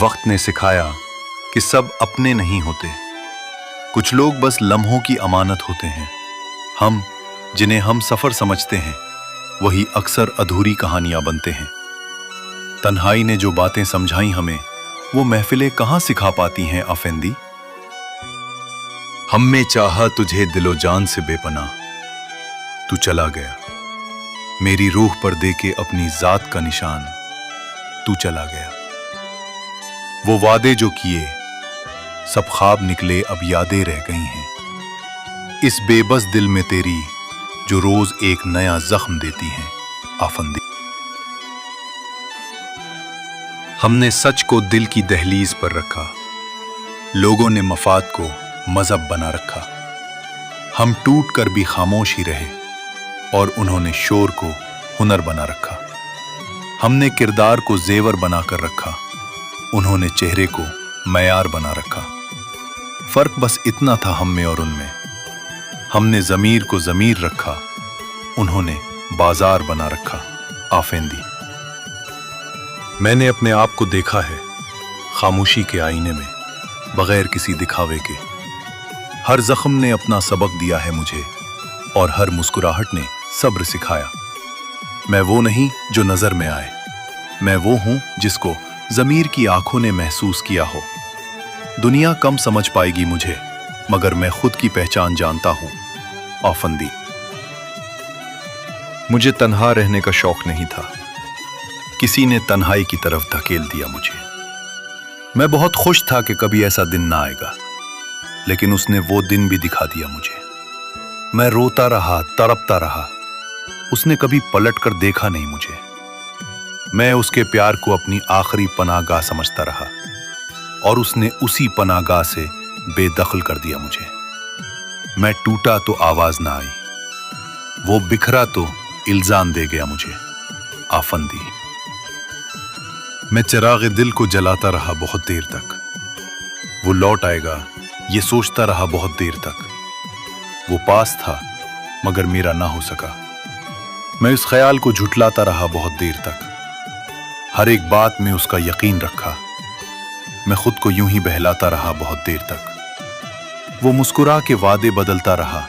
वक्त ने सिखाया कि सब अपने नहीं होते। कुछ लोग बस लम्हों की अमानत होते हैं। हम जिन्हें हम सफर समझते हैं वही अक्सर अधूरी कहानियां बनते हैं। तन्हाई ने जो बातें समझाई हमें वो महफिलें कहां सिखा पाती हैं आफेंदी। हम में चाहा तुझे दिलो जान से बेपनाह, तू चला गया मेरी रूह पर दे के अपनी जात का निशान, तू चला गया। वो वादे जो किए सब ख्वाब निकले, अब यादें रह गई हैं इस बेबस दिल में तेरी जो रोज एक नया जख्म देती हैं आफंदी। हमने सच को दिल की दहलीज पर रखा, लोगों ने मफाद को मजहब बना रखा। हम टूट कर भी खामोश ही रहे और उन्होंने शोर को हुनर बना रखा। हमने किरदार को जेवर बनाकर रखा, उन्होंने चेहरे को मयार बना रखा। फर्क बस इतना था हम में और उनमें, हमने ज़मीर को ज़मीर रखा, उन्होंने बाजार बना रखा आफेंदी। मैंने अपने आप को देखा है खामोशी के आईने में, बगैर किसी दिखावे के। हर जख्म ने अपना सबक दिया है मुझे और हर मुस्कुराहट ने सब्र सिखाया। मैं वो नहीं जो नजर में आए, मैं वो हूं जिसको ज़मीर की आंखों ने महसूस किया हो। दुनिया कम समझ पाएगी मुझे मगर मैं खुद की पहचान जानता हूं आफंदी। मुझे तन्हा रहने का शौक नहीं था, किसी ने तन्हाई की तरफ धकेल दिया मुझे। मैं बहुत खुश था कि कभी ऐसा दिन ना आएगा, लेकिन उसने वो दिन भी दिखा दिया मुझे। मैं रोता रहा, तड़पता रहा, उसने कभी पलट कर देखा नहीं मुझे। मैं उसके प्यार को अपनी आखिरी पनाहगाह समझता रहा और उसने उसी पनाहगाह से बेदखल कर दिया मुझे। मैं टूटा तो आवाज ना आई, वो बिखरा तो इल्जाम दे गया मुझे आफंदी। मैं चिराग दिल को जलाता रहा बहुत देर तक, वो लौट आएगा ये सोचता रहा बहुत देर तक। वो पास था मगर मेरा ना हो सका, मैं उस ख्याल को झुठलाता रहा बहुत देर तक। हर एक बात में उसका यकीन रखा, मैं खुद को यूं ही बहलाता रहा बहुत देर तक। वो मुस्कुरा के वादे बदलता रहा,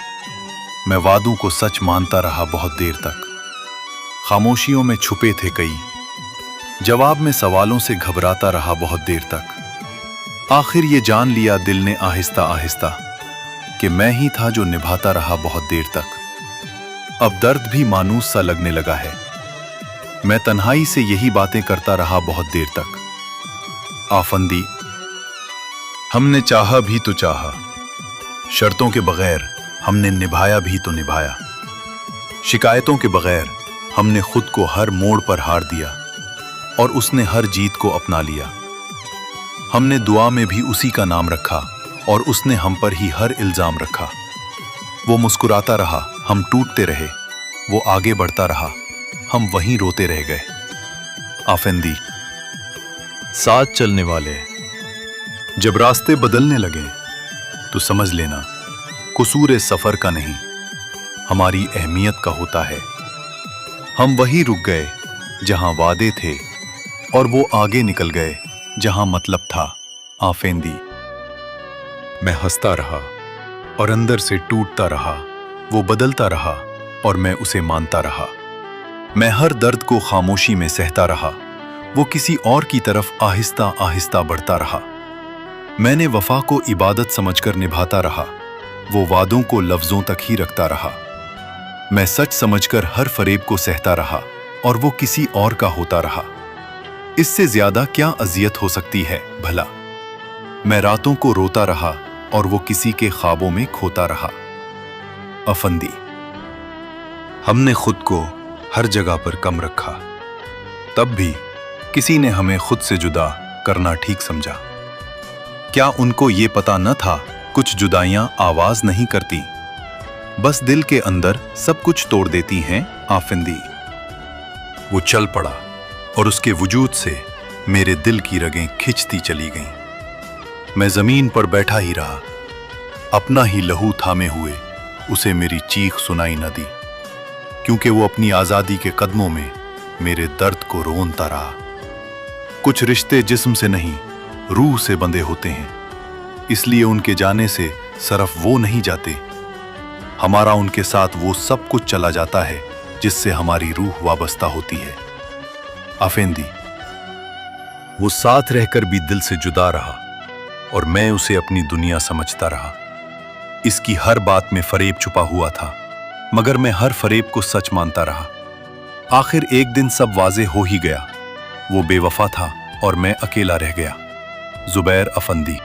मैं वादों को सच मानता रहा बहुत देर तक। खामोशियों में छुपे थे कई, जवाब में सवालों से घबराता रहा बहुत देर तक। आखिर ये जान लिया दिल ने आहिस्ता आहिस्ता कि मैं ही था जो निभाता रहा बहुत देर तक। अब दर्द भी मानूस सा लगने लगा है, मैं तन्हाई से यही बातें करता रहा बहुत देर तक आफंदी। हमने चाहा भी तो चाहा, शर्तों के बगैर हमने निभाया भी तो निभाया। शिकायतों के बगैर हमने खुद को हर मोड़ पर हार दिया और उसने हर जीत को अपना लिया। हमने दुआ में भी उसी का नाम रखा और उसने हम पर ही हर इल्जाम रखा। वो मुस्कुराता रहा, हम टूटते रहे, वो आगे बढ़ता रहा, हम वहीं रोते रह गए आफेंदी। साथ चलने वाले जब रास्ते बदलने लगे तो समझ लेना कसूर सफर का नहीं, हमारी अहमियत का होता है। हम वहीं रुक गए जहां वादे थे और वो आगे निकल गए जहां मतलब था आफेंदी। मैं हंसता रहा और अंदर से टूटता रहा, वो बदलता रहा और मैं उसे मानता रहा। मैं हर दर्द को खामोशी में सहता रहा, वो किसी और की तरफ आहिस्ता आहिस्ता बढ़ता रहा। मैंने वफा को इबादत समझकर निभाता रहा, वो वादों को लफ्जों तक ही रखता रहा। मैं सच समझकर हर फरेब को सहता रहा और वो किसी और का होता रहा। इससे ज्यादा क्या अजियत हो सकती है भला। मैं रातों को रोता रहा और वो किसी के ख्वाबों में खोता रहा अफंदी। हमने खुद को हर जगह पर कम रखा, तब भी किसी ने हमें खुद से जुदा करना ठीक समझा। क्या उनको ये पता न था कुछ जुदाइयां आवाज नहीं करती, बस दिल के अंदर सब कुछ तोड़ देती हैं आफिंदी। वो चल पड़ा और उसके वजूद से मेरे दिल की रगें खिंचती चली गईं। मैं जमीन पर बैठा ही रहा, अपना ही लहू थामे हुए उसे मेरी चीख सुनाई न दी, क्योंकि वो अपनी आजादी के कदमों में मेरे दर्द को रोनता रहा। कुछ रिश्ते जिस्म से नहीं रूह से बंधे होते हैं, इसलिए उनके जाने से सिर्फ वो नहीं जाते, हमारा उनके साथ वो सब कुछ चला जाता है जिससे हमारी रूह वाबस्ता होती है। अफेंदी, वो साथ रहकर भी दिल से जुदा रहा और मैं उसे अपनी दुनिया समझता रहा। इसकी हर बात में फरेब छुपा हुआ था, मगर मैं हर फरेब को सच मानता रहा। आखिर एक दिन सब वाजे हो ही गया, वो बेवफा था और मैं अकेला रह गया। जुबैर अफंदी।